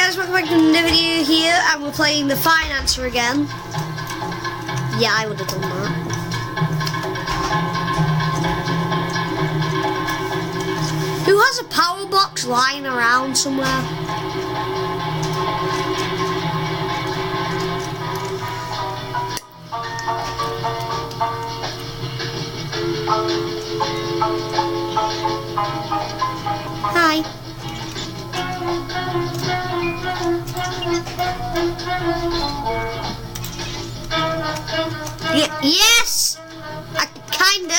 guys, welcome back to another video here, and we're playing the Financer again. Yeah, I would have done that. Who has a power box lying around somewhere? Hi. Yes! Kinda.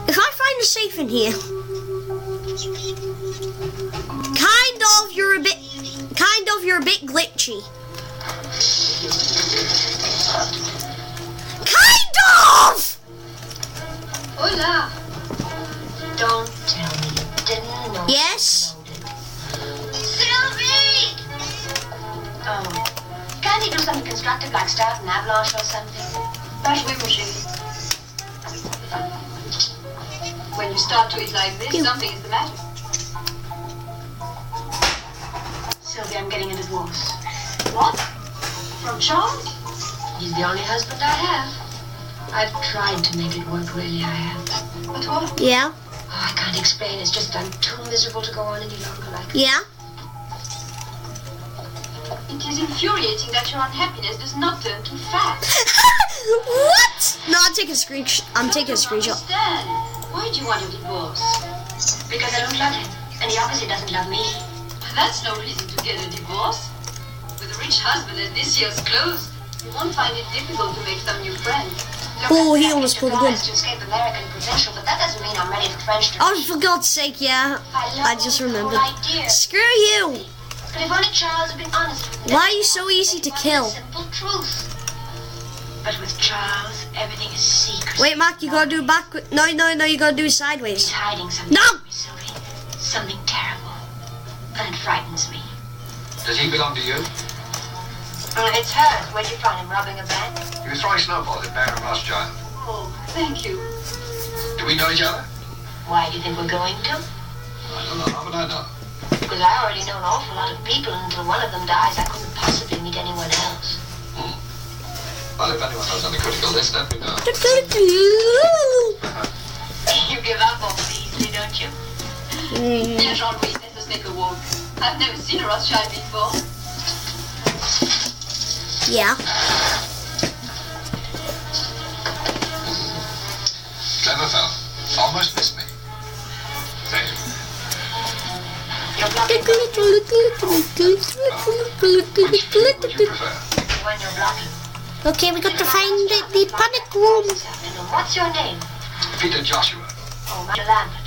If I find a safe in here, you're a bit glitchy. Kind of! Hola. Don't tell me you didn't know. Yes? Sylvie! Can't he do something constructive like start an avalanche or something? But oui, mon chéri. When you start to eat like this, something is the matter. Sylvie, I'm getting a divorce. What? From Charles? He's the only husband I have. I've tried to make it work, really, I have. But what? Yeah? Oh, I can't explain. It's just I'm too miserable to go on any longer like this. Yeah? It is infuriating that your unhappiness does not turn to fact. What? No, I'm taking a screenshot. I'm taking a screenshot. Understand. Why do you want a divorce? Because I don't love him, and he obviously doesn't love me. That's no reason to get a divorce. With a rich husband and this year's clothes, you won't find it difficult to make some new friends. Oh, he almost pulled a gun. To escape American provincial, but that doesn't mean I'm ready for French. Oh, for God's sake, yeah. I just remembered. Screw you. But if only Charles had been honest with me. Why are you so easy to kill? Simple truth. But with Charles, everything is secret. Wait, Mark, you gotta do it backward. No, you gotta do it sideways. He's hiding something. No! From me, Sylvie. Something terrible. And it frightens me. Does he belong to you? It's hers. Where'd you find him? Robbing a bank? He was throwing snowballs at Baron Rothschild. Oh, thank you. Do we know each other? Why do you think we're going to? I don't know. How would I know? Because I already know an awful lot of people, and until one of them dies, I couldn't possibly meet anyone else. Well, if anyone knows on the critical list, let me know. You give up on me easily, don't you? Dear Jean-Louis, let us take a walk. I've never seen a Rothschild before. Yeah. Clever fellow. Almost missed me. Thank you. You're blocking Which would you prefer? when you're blocking. Okay, we got to find the panic room. What's your name? Peter Joshua. Oh, Mr. Lambert.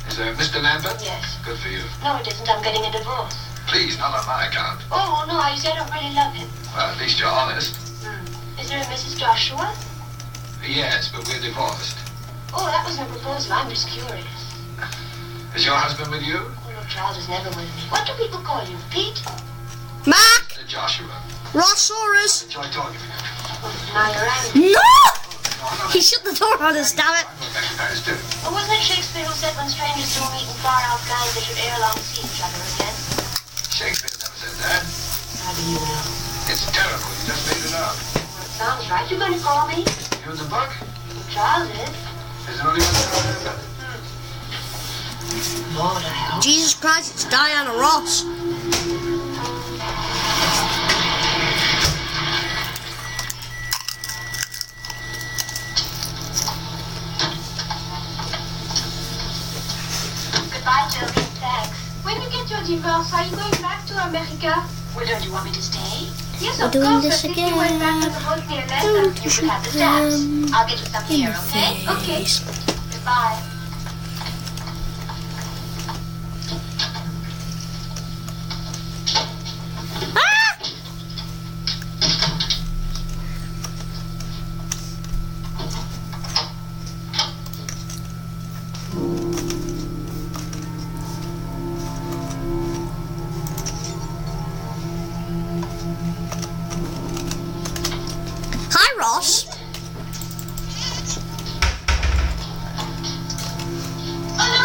Is there Mr. Lambert? Yes. Good for you. No, it isn't. I'm getting a divorce. Please, not on my account. Oh, no, I said I don't really love him. Well, at least you're honest. Is there a Mrs. Joshua? Yes, but we're divorced. Oh, that was no proposal. I'm just curious. Is your husband with you? Oh, no, Charles is never with me. What do people call you? Pete? Mark! Mr. Joshua. Rossaurus! Enjoy talking to you. Oh, now you're angry. No! No, I'm not. He shut the door on us, damn it. I'm not vampires too. Oh, wasn't it Shakespeare who said when strangers do meet in far-off lands, they should ere long see each other again? Shakespeare never said that. How do you know? It's terrible. You just made it up. Well, it sounds right. You're going to call me? You in the book? Charles is. Is there only one Lambert? Lord, I hope. Jesus Christ, it's Diana Ross. Goodbye, Sylvie. Thanks. When you get your divorce, are you going back to America? Well, don't you want me to stay? Yes, We're of doing course, this but if you went back to the boat near Leicester, you could have the stamps. I'll get you some here, okay? Okay. Goodbye. Hi, Ross. Oh, no,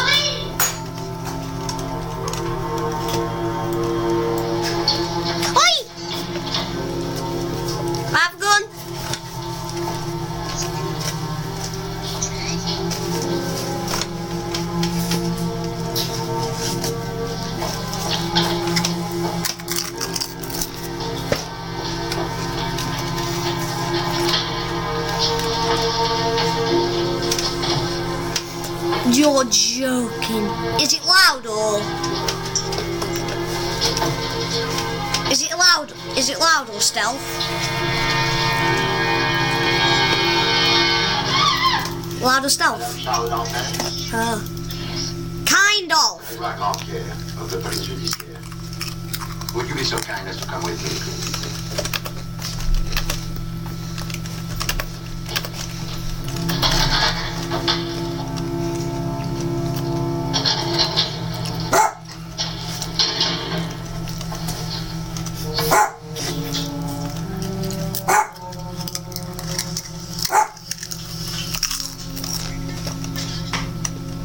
You're joking. Is it loud or? Is it loud? Is it loud or stealth? Loud or stealth? Charles Lambert, Kind of. Edouard Grandpierre of the police judiciaire. Would you be so kind as to come with me, please?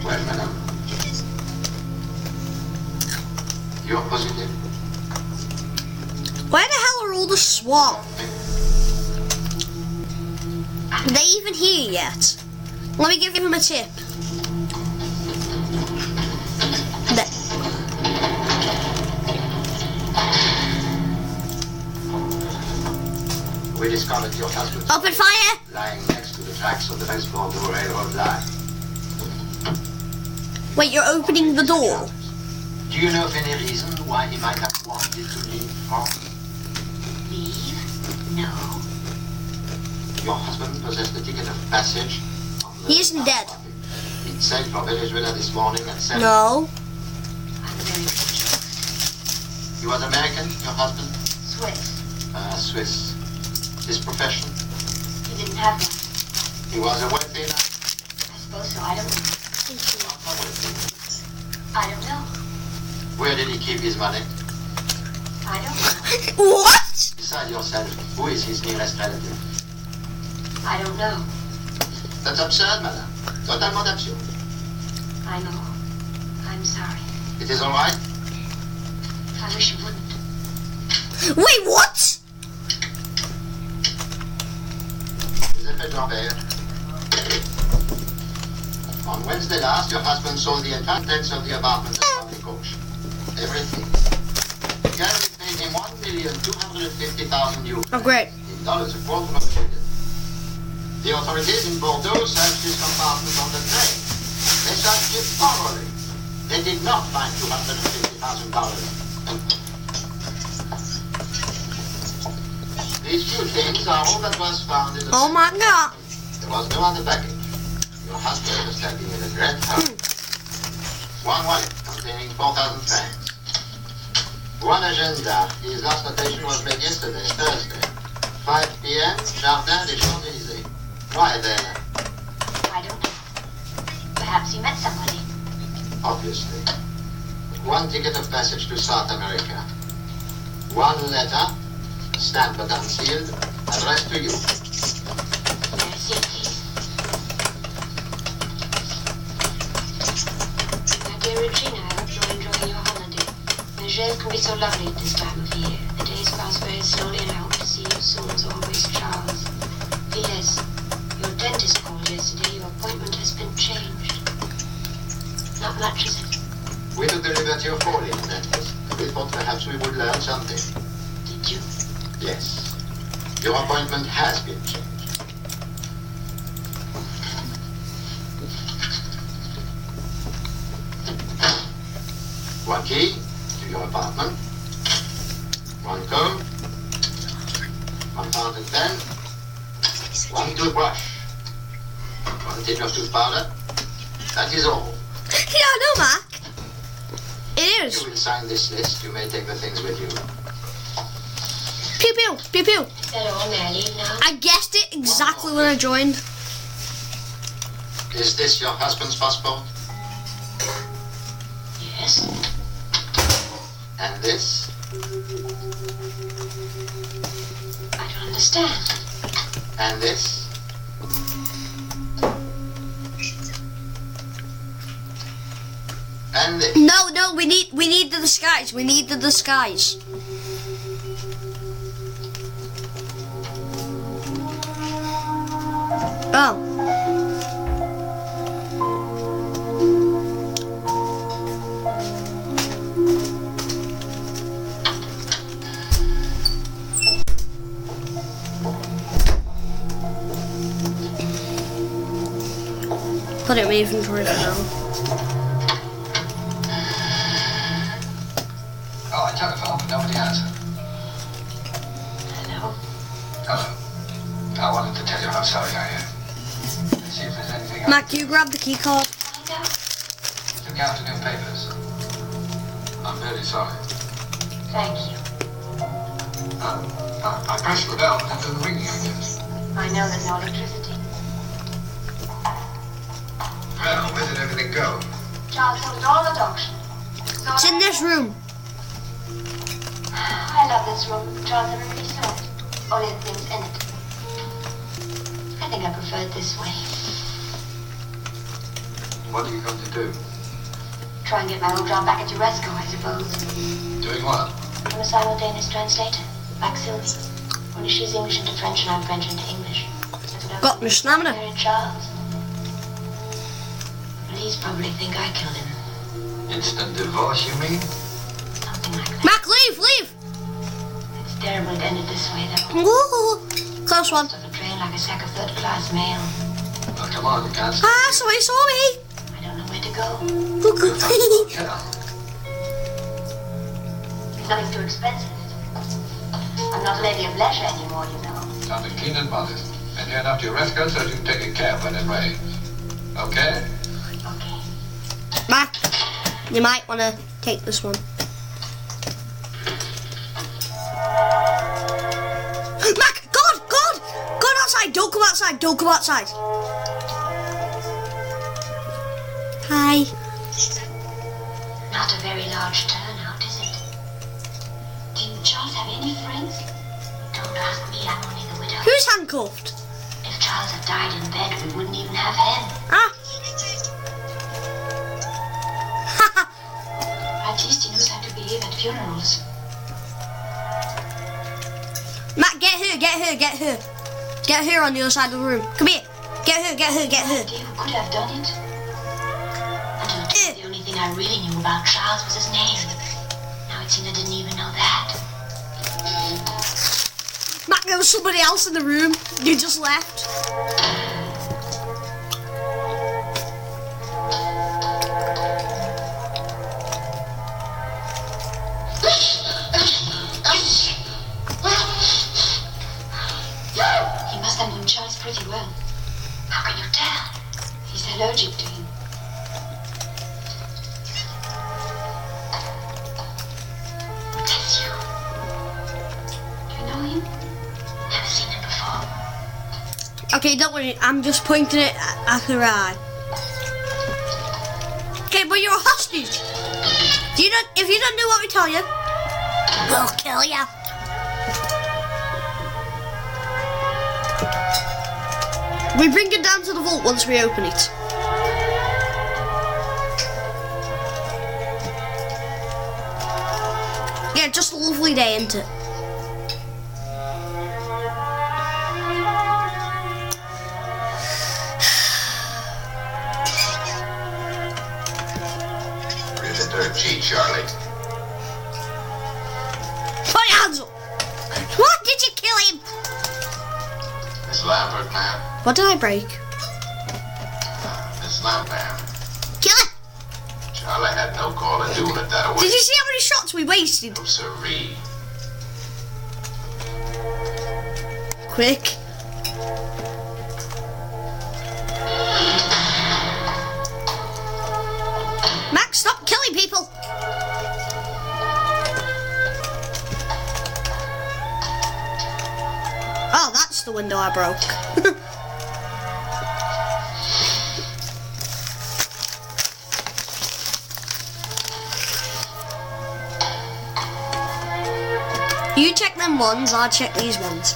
Well, madame. You're positive? Where the hell are all the SWAT? Are they even here yet? Let me give him a tip. We discovered your husband Open fire! lying next to the tracks of the West-Bordeaux Railroad line. Wait, you're opening the door? Do you know of any reason why he might have wanted to leave France? Leave? No. Your husband possessed a ticket of passage. On the He isn't dead. It sailed from Venezuela this morning at 7. No. I'm very fortunate. He was American, your husband? Swiss. Swiss. His profession? He didn't have one. He was a wealthy man. I suppose so. I don't know. How wealthy? I don't know. Where did he keep his money? I don't know. What? Besides yourself, who is his nearest relative? I don't know. That's absurd, madame. Totalement absurd. I know. I'm sorry. It is all right? I wish you wouldn't. Wait, what? Giuseppe Lambert. On Wednesday last, your husband sold the entire contents of the apartment at public auction. Everything. Gary paid him €1,250,000 euros. Oh, great. In dollars, a quarter of a million. The authorities in Bordeaux searched his compartment on the train. They searched it thoroughly. They did not find $250,000. These few things are all that was found in the Oh my god. There was no other baggage. Your husband was standing in a great hurry. One wallet containing 4,000 francs. One agenda. His last notation was made yesterday, Thursday. 5 p.m., Jardin des Champs-Élysées. Why there? I don't know. Perhaps you met somebody. Obviously. One ticket of passage to South America. One letter, stamped but unsealed, addressed to you. Merci, please. My dear Regina, I hope you're enjoying your holiday. Megève can be so lovely at this time of year. The days pass very slowly and I hope to see you soon as always, Charles. P.S. Your dentist called yesterday. Your appointment has been changed. Not much, is it? We took the liberty of calling, dentist. We thought perhaps we would learn something. Did you? Yes. Your appointment has been changed. One key to your apartment. One comb. One fountain pen. One toothbrush. One tin of tooth powder. That is all. Yeah, no, Mac. It You is. will sign this list. You may take the things with you. Pew pew, pew pew. Is that all? May I leave now? I guessed it exactly when I joined. Is this your husband's passport? Yes. And this? I don't understand. And this? And this? No, we need the disguise. We need the disguise. Oh. Put it my inventory for now. Oh, I telephoned, but nobody answered. Hello. Hello. I wanted to tell you how sorry I am. See if there's anything Mac, you grab the key card. Look afternoon papers. I'm very sorry. Thank you. I pressed the bell, but it wasn't ringing, I guess. I know there's no electricity. Well, where did everything go? Charles sold it all at auction. So It's in this room. I love this room. Charles never really saw it. Only the things in it. I think I prefer it this way. What are you going to do? Try and get my old job back at Uresco, I suppose. Doing what? I'm a simultaneous translator, like Sylvie. Only she's English into French and I'm French into English. That's what I've Got my stamina. married Charles. Police probably think I killed him. Instant divorce, you mean? Something like that. Mac, leave! It's terrible it ended this way, though. Ooh, close one. Off a train like a sack of third-class mail. Well, come on, you can't. Ah, sorry. I don't know where to go. Get out. Nothing's too expensive. I'm not a lady of leisure anymore, you know. Sounded keen and modest. And you're enough to your rescue so you can take a cab when it rains. Okay? Okay. Mac, you might want to take this one. Mac, God! Go outside! Don't come outside! Hi. Not a very large turnout, is it? Didn't Charles have any friends? Don't ask me, I'm only the widow. Who's handcuffed? If Charles had died in bed, we wouldn't even have him. Ah. At least he knows how to behave at funerals. Matt, get her. Get her on the other side of the room. Come here. Get her. Idea who could have done it? Until today, the only thing I really knew about Charles was his name. Now it seems I didn't even know that. Matt, there was somebody else in the room. You just left. He must have known Charles pretty well. How can you tell? He's allergic to him. That's you. Do you know him? Never seen him before. Okay, don't worry. I'm just pointing it at her eye. Okay, but you're a hostage. If you don't do what we tell you, we'll kill you. We bring it down to the vault once we open it. Yeah, just a lovely day, isn't it? You're the dirt cheat, Charlie. Put your hands up. What? Did you kill him? Miss Lambert, ma'am. What did I break? Miss Lambert. Kill him. Charlie had no call to doing it that way. Did you see how many shots we wasted? No siree. Quick. Max, stop killing people. Oh, that's the window I broke. You check them ones, I'll check these ones.